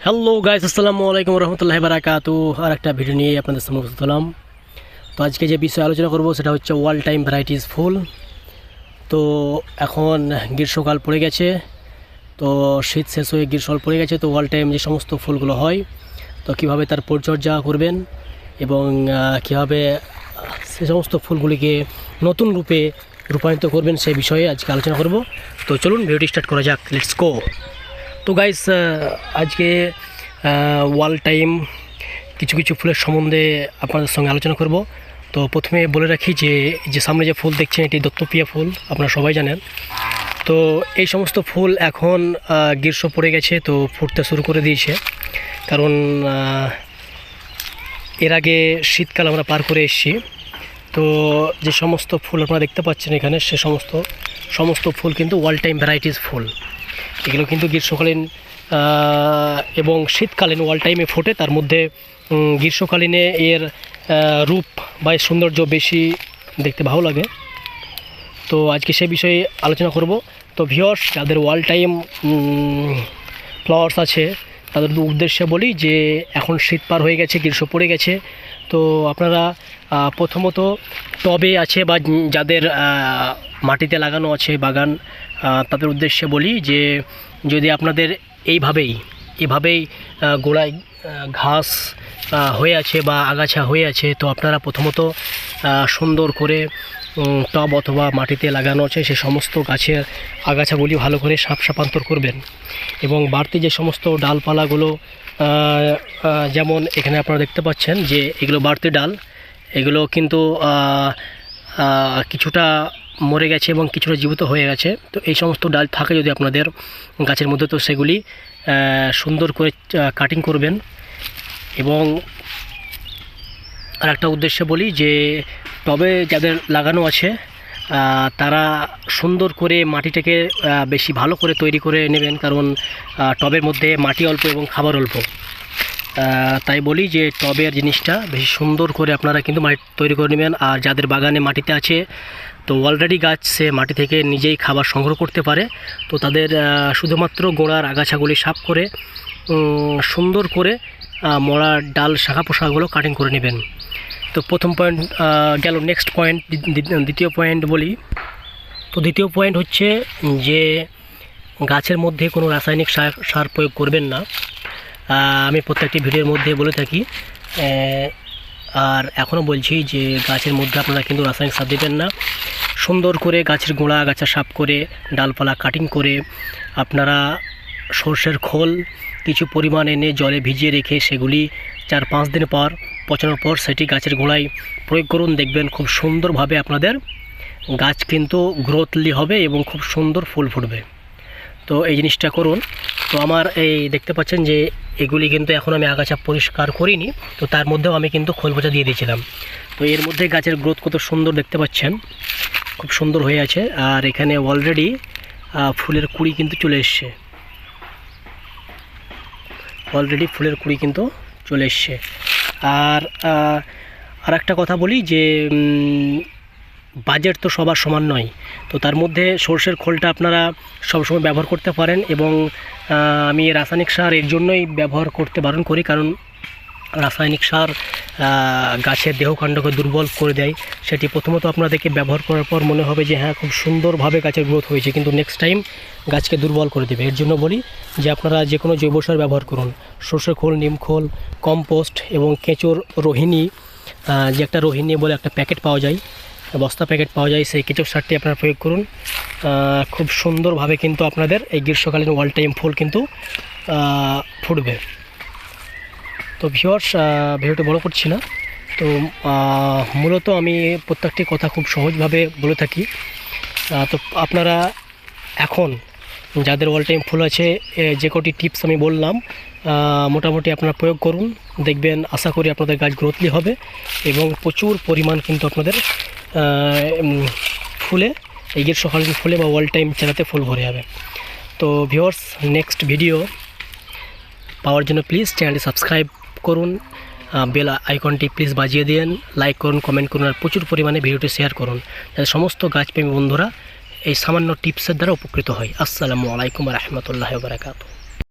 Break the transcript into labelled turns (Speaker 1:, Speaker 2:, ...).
Speaker 1: Hello guys, আসসালামু আলাইকুম রহমতুল্লাহি বারাকাতু। আর একটা ভিডিও নিয়ে আপনাদের সামনে উপস্থিত হলাম। তো আজকে যে বিষয়ে আলোচনা করব সেটা হচ্ছে ওয়াল টাইম ভ্যারাইটিস ফুল। তো এখন গ্রীষ্মকাল পড়ে গেছে, তো শীত শেষ হয়ে গ্রীষ্মকাল পড়ে গেছে। তো ওয়াল টাইম যে সমস্ত ফুলগুলো হয়, তো কীভাবে তার পরিচর্যা করবেন এবং কীভাবে সে সমস্ত ফুলগুলিকে নতুন রূপে রূপান্তরিত করবেন সেই বিষয়ে আজকে আলোচনা করব। তো চলুন ভিডিওটি স্টার্ট করা যাক, লেটস গো। তো গাইস, আজকে ওয়াল টাইম কিছু কিছু ফুলের সম্বন্ধে আপনাদের সঙ্গে আলোচনা করব। তো প্রথমে বলে রাখি যে সামনে যে ফুল দেখছেন এটি দত্তপ্রিয়া ফুল, আপনারা সবাই জানেন। তো এই সমস্ত ফুল এখন গ্রীষ্ম পড়ে গেছে, তো ফুটতে শুরু করে দিয়েছে, কারণ এর আগে শীতকাল আমরা পার করে এসেছি। তো যে সমস্ত ফুল আপনারা দেখতে পাচ্ছেন এখানে, সে সমস্ত ফুল কিন্তু ওয়াল টাইম ভ্যারাইটিস ফুল। এগুলো কিন্তু গ্রীষ্মকালীন এবং শীতকালীন ওয়াল টাইমে ফোটে। তার মধ্যে গ্রীষ্মকালীনে এর রূপ বা সৌন্দর্য বেশি দেখতে ভালো লাগে। তো আজকে সে বিষয়ে আলোচনা করব। তো ভিউয়ার্স, যাদের ওয়াল টাইম ফ্লাওয়ার্স আছে তাদের উদ্দেশ্যে বলি যে এখন শীত পার হয়ে গেছে, গ্রীষ্ম পড়ে গেছে। তো আপনারা প্রথমত টবে আছে বা যাদের মাটিতে লাগানো আছে বাগান, তাদের উদ্দেশ্যে বলি যে যদি আপনাদের এইভাবেই গোড়ায় ঘাস হয়ে আছে বা আগাছা হয়ে আছে, তো আপনারা প্রথমত সুন্দর করে টব অথবা মাটিতে লাগানো আছে সে সমস্ত গাছের আগাছাগুলি ভালো করে সাপান্তর করবেন। এবং বাড়তি যে সমস্ত ডালপালাগুলো, যেমন এখানে আপনারা দেখতে পাচ্ছেন যে এগুলো বাড়তি ডাল, এগুলো কিন্তু কিছুটা মরে গেছে এবং কিছুটা জীবিত হয়ে গেছে। তো এই সমস্ত ডাল থাকে যদি আপনাদের গাছের মধ্যে, তো সেগুলি সুন্দর করে কাটিং করবেন। এবং আর একটা উদ্দেশ্যে বলি যে টবে যাদের লাগানো আছে তারা সুন্দর করে মাটিটাকে বেশি ভালো করে তৈরি করে নেবেন, কারণ টবের মধ্যে মাটি অল্প এবং খাবার অল্প। তাই বলি যে টবের জিনিসটা বেশি সুন্দর করে আপনারা কিন্তু মাটি তৈরি করে নেবেন। আর যাদের বাগানে মাটিতে আছে, তো অলরেডি গাছ সে মাটি থেকে নিজেই খাবার সংগ্রহ করতে পারে, তো তাদের শুধুমাত্র গোড়ার আগাছাগুলি সাফ করে সুন্দর করে মরা ডাল শাখা পোশাকগুলো কাটিং করে নেবেন। তো প্রথম পয়েন্ট গেল। নেক্সট পয়েন্ট, দ্বিতীয় পয়েন্ট বলি। তো দ্বিতীয় পয়েন্ট হচ্ছে যে গাছের মধ্যে কোনো রাসায়নিক সার প্রয়োগ করবেন না। আমি প্রত্যেকটি ভিডিওর মধ্যে বলে থাকি, আর এখনও বলছি যে গাছের মধ্যে আপনারা কিন্তু রাসায়নিক সার দেবেন না। সুন্দর করে গাছের গোড়া আগাছা সাফ করে ডালপালা কাটিং করে আপনারা সর্ষের খোল কিছু পরিমাণ এনে জলে ভিজিয়ে রেখে সেগুলি 4-5 দিন পর পচানোর পর সেটি গাছের গোড়ায় প্রয়োগ করুন। দেখবেন খুব সুন্দরভাবে আপনাদের গাছ কিন্তু গ্রোথলি হবে এবং খুব সুন্দর ফুল ফুটবে। তো এই জিনিসটা করুন। তো আমার এই দেখতে পাচ্ছেন যে এগুলি কিন্তু এখন আমি আগাছা পরিষ্কার করিনি, তো তার মধ্যেও আমি কিন্তু খোল পচা দিয়ে দিয়েছিলাম। তো এর মধ্যে গাছের গ্রোথ কত সুন্দর দেখতে পাচ্ছেন, খুব সুন্দর হয়ে আছে। আর এখানে অলরেডি ফুলের কুড়ি কিন্তু চলে এসছে, আর একটা কথা বলি যে বাজেট তো সবার সমান নয়, তো তার মধ্যে সর্ষের খোলটা আপনারা সবসময় ব্যবহার করতে পারেন। এবং আমি রাসায়নিক সার এর জন্যই ব্যবহার করতে বারণ করি, কারণ রাসায়নিক সার গাছের দেহকাণ্ডকে দুর্বল করে দেয়। সেটি প্রথমত আপনাদেরকে ব্যবহার করার পর মনে হবে যে হ্যাঁ খুব সুন্দরভাবে গাছের গ্রোথ হয়েছে, কিন্তু নেক্সট টাইম গাছকে দুর্বল করে দেবে। এর জন্য বলি যে আপনারা যে কোনো জৈব সার ব্যবহার করুন, সর্ষের খোল, নিম খোল, কম্পোস্ট এবং কেঁচোর রোহিণী, যে একটা রোহিণী বলে একটা প্যাকেট পাওয়া যায়, বস্তা প্যাকেট পাওয়া যায়, সেই কেঁচোর সারটি আপনারা প্রয়োগ করুন। খুব সুন্দরভাবে কিন্তু আপনাদের এই গ্রীষ্মকালীন ওয়াল টাইম ফুল কিন্তু ফুটবে। তো ভিউয়ার্স, ভিডিওটি বড় করছি না। তো মূলত আমি প্রত্যেকটি কথা খুব সহজভাবে বলে থাকি। তো আপনারা এখন যাদের ওয়াল টাইম ফুল আছে, যে কটি টিপস আমি বললাম মোটামুটি আপনারা প্রয়োগ করুন। দেখবেন আশা করি আপনাদের গাছ গ্রোথলি হবে এবং প্রচুর পরিমাণ কিন্তু আপনাদের ফুলে এই গ্রীষ্মকালীন ফুলে বা ওয়াল টাইম চালাতে ফুল ভরে যাবে। তো ভিউয়ার্স, নেক্সট ভিডিও পাওয়ার জন্য প্লিজ চ্যানেলটি সাবস্ক্রাইব করুন, বেল আইকনটি প্লিজ বাজিয়ে দিন, লাইক করুন, কমেন্ট করুন, আর প্রচুর পরিমাণে ভিডিওটি শেয়ার করুন, যাতে সমস্ত গাছপ্রেমী বন্ধুরা এই সামান্য টিপসের দ্বারা উপকৃত হয়। আসসালামু আলাইকুম রহমতুল্লাহি ওয়া বারাকাতুহু।